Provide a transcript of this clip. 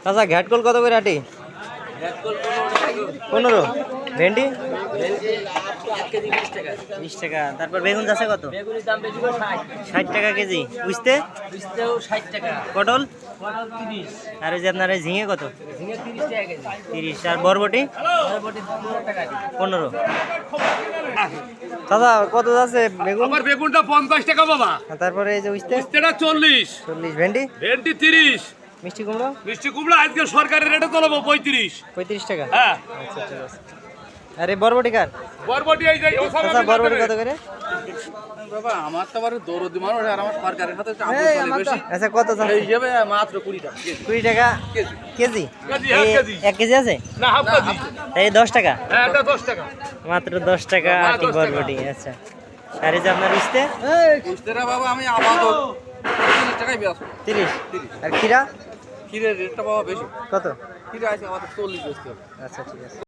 আচ্ছা ঘ্যাটকল কত করে আটি? 15। ভেন্ডি 20 টাকা। তারপর বেগুন আছে কত? 60 টাকা কেজি। বুঝতে 60 টাকা। পটল আর ওই যে আপনার এই ঝিঙে কত? 30। আর বরবটি 15। দাদা কত আছে বেগুন? আমার বেগুনটা 50 টাকা বাবা। তারপরে এই যে উইস্তে এটা 40। ভেন্ডি ভেন্ডি 30। মিষ্টি কুমড়ো মিষ্টি কুমড়া আজকে সরকারের রেটে চলবো 35 টাকা। হ্যাঁ আচ্ছা ঠিক আছে। আরে বরবটি কার? বরবটি এই যে আচ্ছা বরবটি কত করে? বাবা আমার তো আবার দৌড়দি মানুষ আর আমার সরকারের সাথে চাপ চলে বেশি। আচ্ছা কত এই হিসেবে মাত্র 20 টাকা 20 টাকা কেজি। এক কেজি। 1 কেজি আছে না হাফ কেজি। এই 10 টাকা। হ্যাঁ এটা 10 টাকা। মাত্র 10 টাকা আটি বরবটি। আচ্ছা আর এই যে আপনার উইস্তে বুঝতেরা বাবা আমি আপাতত 30 টাকায় বেচবো। 30। আর খিরা ক্ষীরের রেটটা বাবা বেশি। কত? ক্ষীরে আছে আমাদের 40 বেচতে হবে। আচ্ছা ঠিক আছে।